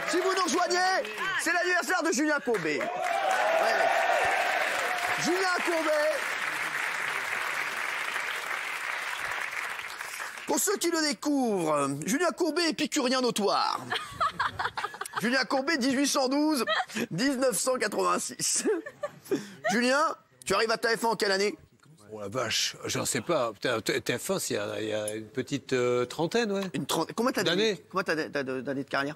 Si vous nous rejoignez, c'est l'anniversaire de Julien Courbet. Ouais. Julien Courbet. Pour ceux qui le découvrent, Julien Courbet, épicurien notoire. Julien Courbet, 1812-1986. Julien, tu arrives à TF1 en quelle année? Oh la vache, j'en sais pas. TF1, il y a une petite trentaine, ouais. Combien t'as d'années? Combien t'as d'années de carrière?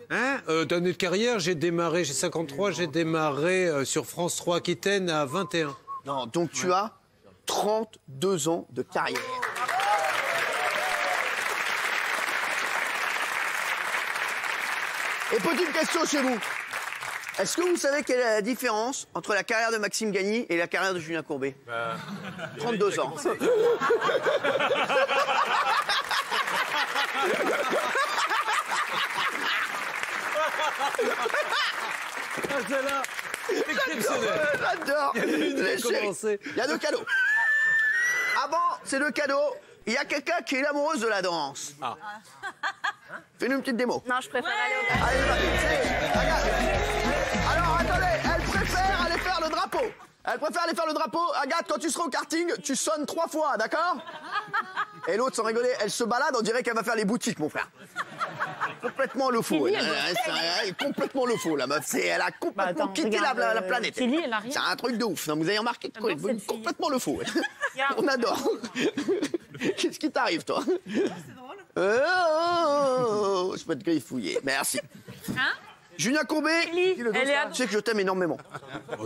D'années de carrière, j'ai 53, j'ai démarré sur France 3 Aquitaine à 21. Non, donc tu as 32 ans de carrière. Et petite question chez vous. Est-ce que vous savez quelle est la différence entre la carrière de Maxime Gagny et la carrière de Julien Courbet? 32 ans. Celle-là, exceptionnel. J'adore. Il y a deux cadeaux. Avant, c'est deux cadeaux. Il y a quelqu'un qui est amoureuse de la danse. Ah. Fais-nous une petite démo. Non, je préfère aller au karting. Allez, regarde. Alors, attendez, elle préfère aller faire le drapeau. Elle préfère aller faire le drapeau. Agathe, quand tu seras au karting, tu sonnes 3 fois, d'accord? Et l'autre, sans rigoler, elle se balade, on dirait qu'elle va faire les boutiques, mon frère. Complètement le faux. Complètement le faux, la meuf. Elle a complètement quitté la planète. C'est un truc de ouf. Non, vous avez remarqué? Complètement le faux. On adore. Qu'est-ce qui t'arrive, toi? C'est drôle. Je peux te griffouiller. Merci. Hein? Julien Courbet, tu sais que je t'aime énormément.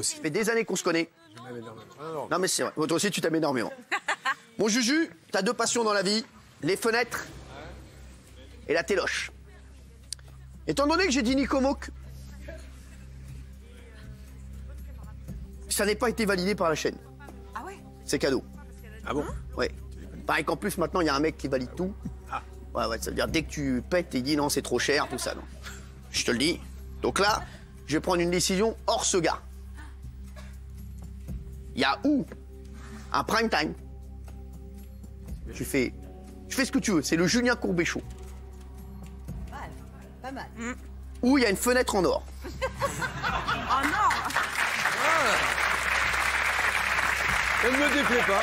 Ça fait des années qu'on se connaît. Je m'aime énormément. Non, mais c'est vrai. Toi aussi, tu t'aimes énormément. Mon Juju, t'as 2 passions dans la vie, les fenêtres et la téloche. Étant donné que j'ai dit Nico Mock, ça n'a pas été validé par la chaîne. Ah ouais? C'est cadeau. Ah bon? Ouais. Pareil qu'en plus, maintenant, il y a un mec qui valide tout. Ah. Ouais, ça veut dire dès que tu pètes, il dit non, c'est trop cher, tout ça. Non. Je te le dis. Donc là, je vais prendre une décision hors ce gars. Il y a où un prime time. Tu fais ce que tu veux. C'est le Julien Courbet show. Pas mal. Où il y a une fenêtre en or. Oh non! Elle ne me déplaît pas.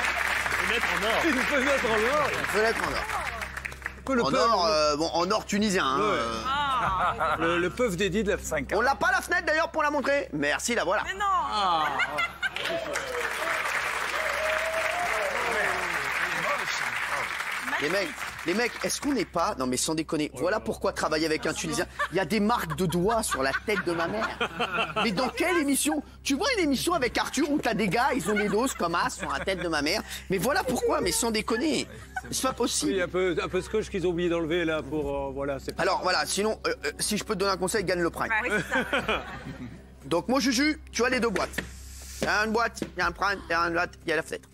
Fenêtre en or. Une fenêtre en or. Une fenêtre en or. En or tunisien. Hein, le puff d'Eddie de la 5. On l'a pas la fenêtre d'ailleurs pour la montrer. Merci, la voilà. Mais non! Les mecs, est-ce qu'on n'est pas... Non mais sans déconner, voilà pourquoi travailler avec un Tunisien. Il y a des marques de doigts sur la tête de ma mère. Mais dans quelle émission? Tu vois une émission avec Arthur où t'as des gars, ils ont des doses comme as sur la tête de ma mère. Mais voilà pourquoi, mais sans déconner. C'est pas possible. Oui, un peu de scotch qu'ils ont oublié d'enlever là pour... voilà, c'est pas... Alors voilà, sinon, si je peux te donner un conseil, gagne le prime. Oui, c'est ça. Donc moi Juju, tu as les 2 boîtes. Il y a une boîte, il y a un prime, il y a une boîte, il y a la fenêtre.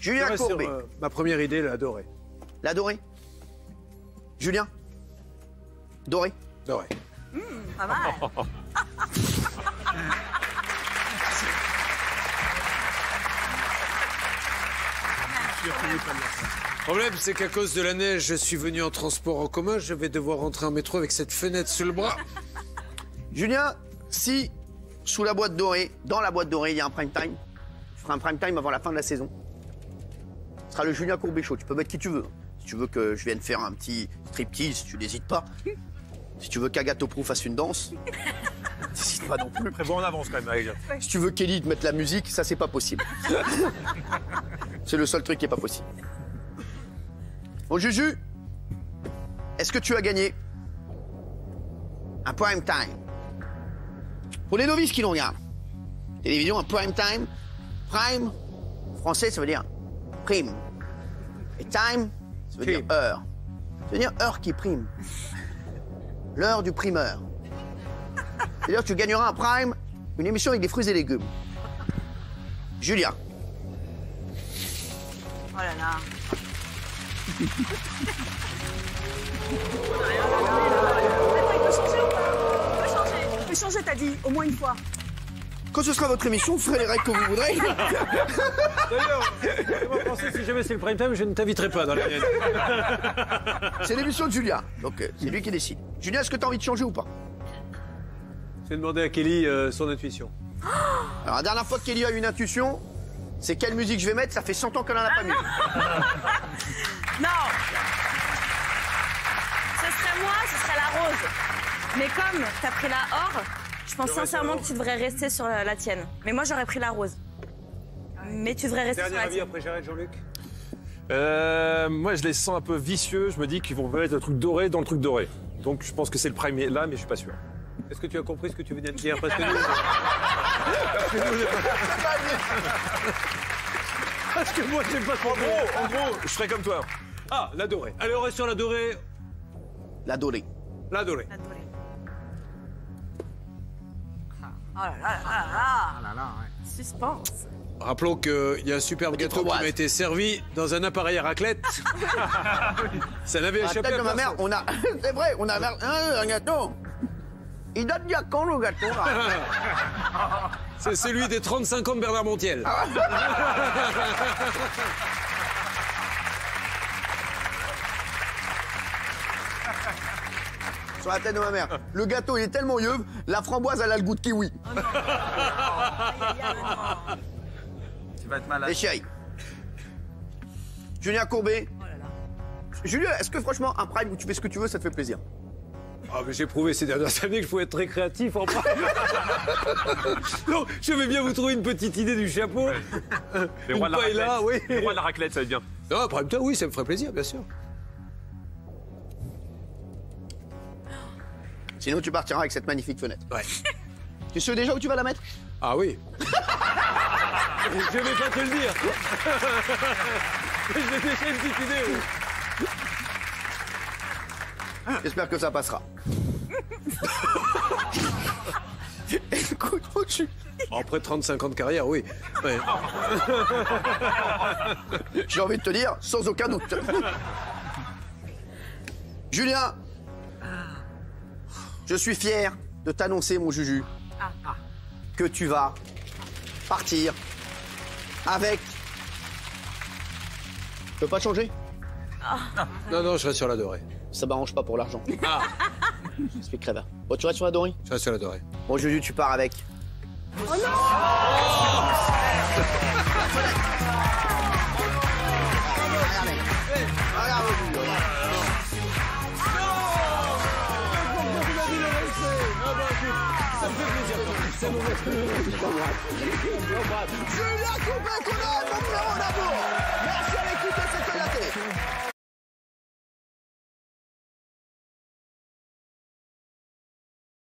Julien Courbet. Ma première idée, la dorée. La dorée. Julien. Dorée. Dorée. Pas mal. Le problème, c'est qu'à cause de la neige, je suis venu en transport en commun. Je vais devoir rentrer en métro avec cette fenêtre sur le bras. Julien, si sous la boîte dorée, dans la boîte dorée, il y a un prime time, tu feras un prime time avant la fin de la saison. Ce sera le Julien Courbet show. Tu peux mettre qui tu veux. Si tu veux que je vienne faire un petit striptease, tu n'hésites pas. Si tu veux qu'Agathe Prou fasse une danse, n'hésite pas non plus. Prévois en avance quand même, avec. Si tu veux Kelly te mette la musique, ça c'est pas possible. C'est le seul truc qui est pas possible. Bon Juju, est-ce que tu as gagné un prime time? Pour les novices qui l'ont regardé, télévision, un prime time. Prime, français, ça veut dire prime. Et time, ça veut dire heure. Ça veut dire heure qui prime. L'heure du primeur. C'est-à-dire que tu gagneras un prime, une émission avec des fruits et légumes. Julien. Oh là là. Attends, il peut changer ou pas? Il peut changer. Il peut changer, t'as dit, au moins une fois. Quand ce sera votre émission, vous ferez les règles que vous voudrez. D'ailleurs, moi, Français, si jamais c'est le prime time, je ne t'inviterai pas dans la mienne. C'est l'émission de Julien, donc c'est lui qui décide. Julien, est-ce que tu as envie de changer ou pas? Je vais demander à Kelly son intuition. Alors, la dernière fois que Kelly a eu une intuition, c'est quelle musique je vais mettre? Ça fait 100 ans qu'elle en a pas mis. Non. Ce serait moi, ce serait la rose. Mais comme t'as pris la or, je pense sincèrement que tu devrais rester sur la tienne. Mais moi, j'aurais pris la rose. Mais tu devrais rester sur Dernier la avis, tienne. après j'arrête, Jean-Luc. Moi, je les sens un peu vicieux. Je me dis qu'ils vont mettre le truc doré dans le truc doré. Donc, je pense que c'est le prime là, mais je suis pas sûr. Est-ce que tu as compris ce que tu venais de dire? Parce que nous, parce que moi, j'ai pas compris. En gros, je ferais comme toi. Ah, la dorée. Allez, on reste sur la dorée. La dorée. La dorée. Oh là là là là. Suspense. Rappelons qu'il y a un superbe gâteau qui framboises. m'a été servi dans un appareil à raclette. Ça n'avait À la échappé tête à de ma mère, personne. on a. C'est vrai, on a un gâteau. Il date d'il y a quand le gâteau là? C'est celui des 35 ans de Bernard Montiel. Sur la tête de ma mère. Le gâteau, il est tellement yeuve, la framboise, elle a le goût de kiwi. Tu vas être malade. Et chérie. Julien Courbet. Julien, est-ce que franchement, un prime où tu fais ce que tu veux, ça te fait plaisir? Ah, mais j'ai prouvé ces dernières années que je pouvais être très créatif en prime. Donc, je vais bien vous trouver une petite idée du chapeau. Les rois de la Une paille là, raclette. oui. Les rois de la raclette, ça va être bien. Non, prime toi, oui, ça me ferait plaisir, bien sûr. Sinon, tu partiras avec cette magnifique fenêtre. Ouais. Tu sais déjà où tu vas la mettre? Ah oui. Je vais pas te le dire. J'ai déjà une petite idée. Oui. J'espère que ça passera. Écoute, mon cul. Après 35 ans de carrière, oui. Ouais. J'ai envie de te dire, sans aucun doute. Julien, je suis fier de t'annoncer, mon Juju, que tu vas partir avec... Tu peux pas changer? Non, non, je reste sur la dorée. Ça m'arrange pas pour l'argent. Ah, Je suis crève. Bon, tu restes sur la dorée? je reste sur la dorée. Bon, Juju, tu pars avec... Julien Courbet, qu'on a un bon numéro d'amour. Merci à l'écoute de C'est que la télé.